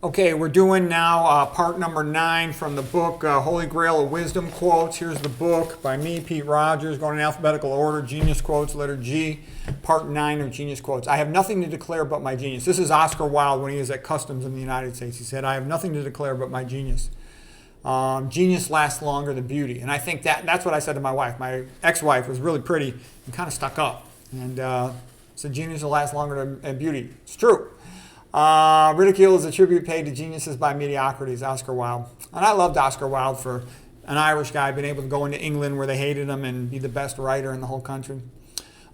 Okay, we're doing now part number 9 from the book Holy Grail of Wisdom Quotes. Here's the book by me, Pete Rogers, going in alphabetical order. Genius Quotes, letter G, part 9 of Genius Quotes. I have nothing to declare but my genius. This is Oscar Wilde when he was at Customs in the United States. He said, I have nothing to declare but my genius. Genius lasts longer than beauty. And I think that's what I said to my wife. My ex-wife was really pretty and kind of stuck up. And said genius will last longer than beauty. It's true. Ridicule is a tribute paid to geniuses by mediocrities, Oscar Wilde. And I loved Oscar Wilde for an Irish guy being able to go into England where they hated him and be the best writer in the whole country.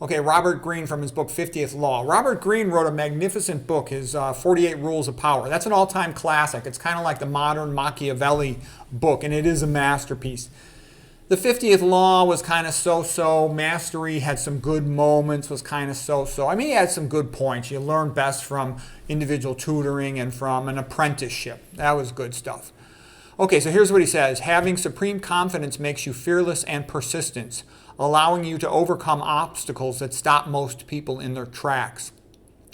Okay, Robert Greene from his book 50th Law. Robert Greene wrote a magnificent book, his 48 Rules of Power. That's an all-time classic. It's kind of like the modern Machiavelli book, and it is a masterpiece. The 50th Law was kind of so-so. Mastery had some good moments, was kind of so-so. I mean, he had some good points. You learn best from individual tutoring and from an apprenticeship. That was good stuff. Okay, so here's what he says. Having supreme confidence makes you fearless and persistent, allowing you to overcome obstacles that stop most people in their tracks.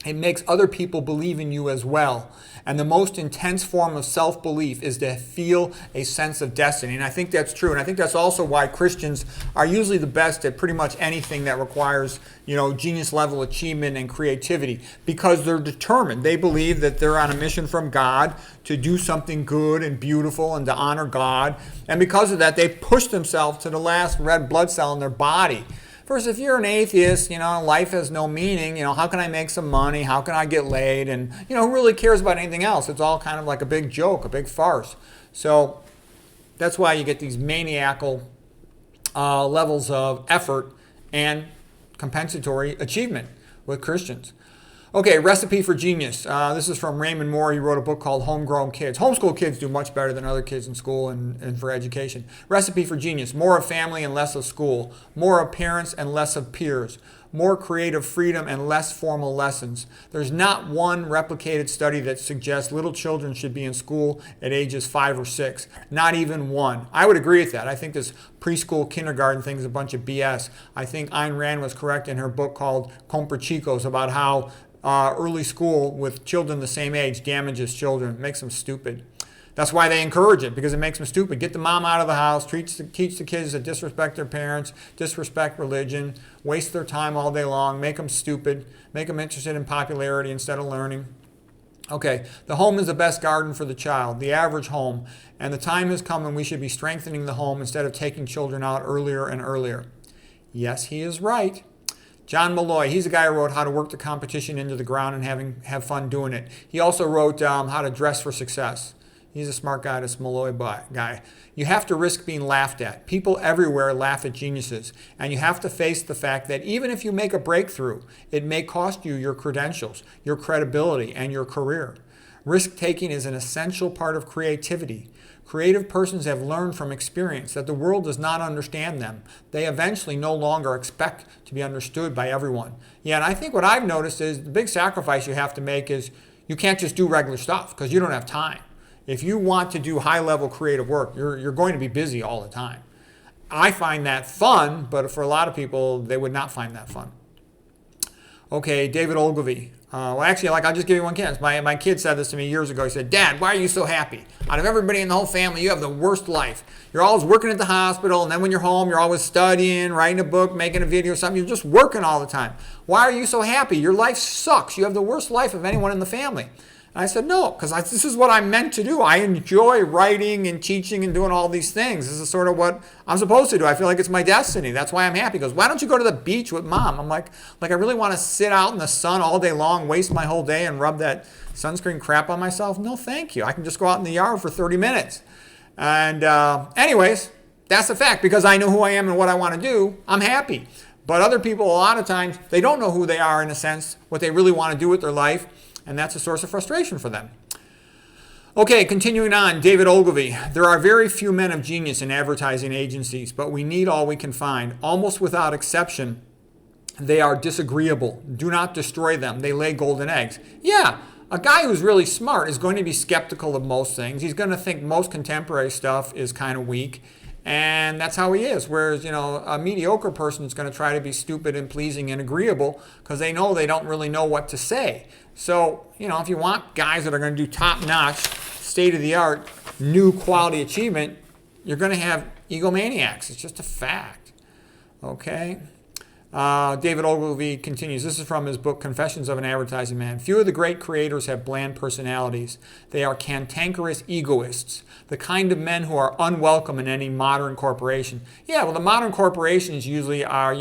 It makes other people believe in you as well. And the most intense form of self-belief is to feel a sense of destiny. And I think that's true. And I think that's also why Christians are usually the best at pretty much anything that requires, genius level achievement and creativity, because they're determined. They believe that they're on a mission from God to do something good and beautiful and to honor God. And because of that, they push themselves to the last red blood cell in their body. First, if you're an atheist, life has no meaning. How can I make some money? How can I get laid? And, who really cares about anything else? It's all kind of like a big joke, a big farce. So that's why you get these maniacal levels of effort and compensatory achievement with Christians. Okay, Recipe for Genius. This is from Raymond Moore. He wrote a book called Homegrown Kids. Homeschool kids do much better than other kids in school and for education. Recipe for Genius. More of family and less of school. More of parents and less of peers. More creative freedom and less formal lessons. There's not one replicated study that suggests little children should be in school at ages 5 or 6. Not even one. I would agree with that. I think this preschool, kindergarten thing is a bunch of BS. I think Ayn Rand was correct in her book called Comprachicos about how early school with children the same age damages children, makes them stupid. That's why they encourage it, because it makes them stupid. Get the mom out of the house, teach the kids to disrespect their parents, disrespect religion, waste their time all day long, make them stupid, make them interested in popularity instead of learning. Okay, the home is the best garden for the child, the average home, and the time has come when we should be strengthening the home instead of taking children out earlier and earlier. Yes, he is right. John Malloy, he's the guy who wrote How to Work the Competition into the Ground and have fun doing it. He also wrote How to Dress for Success. He's a smart guy, this Malloy guy. You have to risk being laughed at. People everywhere laugh at geniuses. And you have to face the fact that even if you make a breakthrough, it may cost you your credentials, your credibility, and your career. Risk-taking is an essential part of creativity. Creative persons have learned from experience that the world does not understand them. They eventually no longer expect to be understood by everyone. Yeah, and I think what I've noticed is the big sacrifice you have to make is you can't just do regular stuff because you don't have time. If you want to do high-level creative work, you're going to be busy all the time. I find that fun, but for a lot of people, they would not find that fun. Okay, David Ogilvy. I'll just give you one chance. My kid said this to me years ago. He said, Dad, why are you so happy? Out of everybody in the whole family, you have the worst life. You're always working at the hospital, and then when you're home, you're always studying, writing a book, making a video or something. You're just working all the time. Why are you so happy? Your life sucks. You have the worst life of anyone in the family. And I said, no, because this is what I'm meant to do. I enjoy writing and teaching and doing all these things. This is sort of what I'm supposed to do. I feel like it's my destiny. That's why I'm happy. He goes, why don't you go to the beach with Mom? I'm like I really want to sit out in the sun all day long, waste my whole day and rub that sunscreen crap on myself? No, thank you. I can just go out in the yard for 30 minutes. And anyways, that's a fact. Because I know who I am and what I want to do, I'm happy. But other people, a lot of times, they don't know who they are in a sense, what they really want to do with their life. And that's a source of frustration for them. Okay, continuing on, David Ogilvy. There are very few men of genius in advertising agencies, but we need all we can find. Almost without exception, they are disagreeable. Do not destroy them. They lay golden eggs. Yeah, a guy who's really smart is going to be skeptical of most things. He's going to think most contemporary stuff is kind of weak. And that's how he is. Whereas, a mediocre person is going to try to be stupid and pleasing and agreeable because they know they don't really know what to say. So, if you want guys that are going to do top-notch, state-of-the-art, new quality achievement, you're going to have egomaniacs. It's just a fact. Okay? David Ogilvy continues. This is from his book, Confessions of an Advertising Man. Few of the great creators have bland personalities. They are cantankerous egoists, the kind of men who are unwelcome in any modern corporation. Yeah, well, the modern corporations usually are,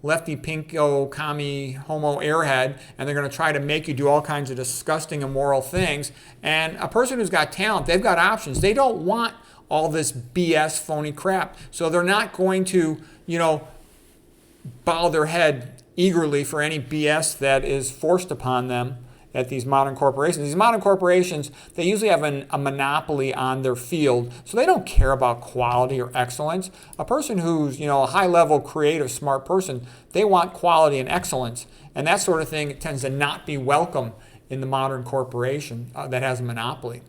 lefty, pinko, commie, homo, airhead, and they're going to try to make you do all kinds of disgusting, immoral things. And a person who's got talent, they've got options. They don't want all this BS, phony crap. So they're not going to, bow their head eagerly for any BS that is forced upon them at these modern corporations. These modern corporations, they usually have a monopoly on their field, so they don't care about quality or excellence. A person who's, a high-level, creative, smart person, they want quality and excellence, and that sort of thing tends to not be welcome in the modern corporation that has a monopoly.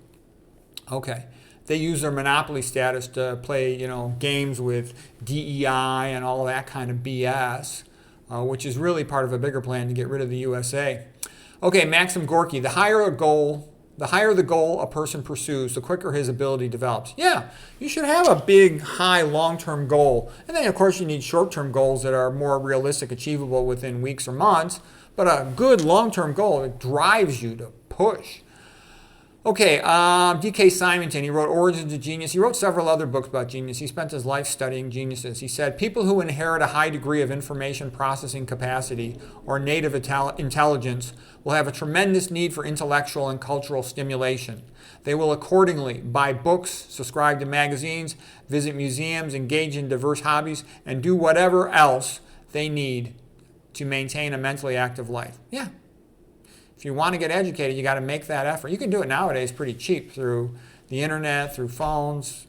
Okay. They use their monopoly status to play, games with DEI and all that kind of BS, which is really part of a bigger plan to get rid of the USA. Okay, Maxim Gorky, the higher the goal a person pursues, the quicker his ability develops. Yeah, you should have a big, high, long-term goal. And then, of course, you need short-term goals that are more realistic, achievable within weeks or months. But a good long-term goal, it drives you to push. Okay, D.K. Simonton, he wrote Origins of Genius. He wrote several other books about genius. He spent his life studying geniuses. He said, people who inherit a high degree of information processing capacity or native intelligence will have a tremendous need for intellectual and cultural stimulation. They will accordingly buy books, subscribe to magazines, visit museums, engage in diverse hobbies, and do whatever else they need to maintain a mentally active life. Yeah. If you want to get educated, you got to make that effort. You can do it nowadays pretty cheap through the internet, through phones.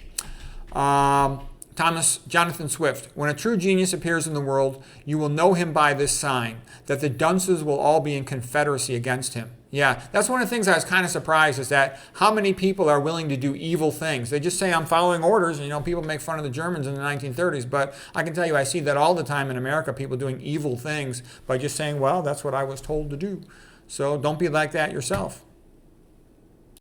Jonathan Swift, when a true genius appears in the world, you will know him by this sign, that the dunces will all be in confederacy against him. Yeah, that's one of the things I was kind of surprised is that how many people are willing to do evil things. They just say, I'm following orders. And, people make fun of the Germans in the 1930s. But I can tell you, I see that all the time in America, people doing evil things by just saying, well, that's what I was told to do. So don't be like that yourself.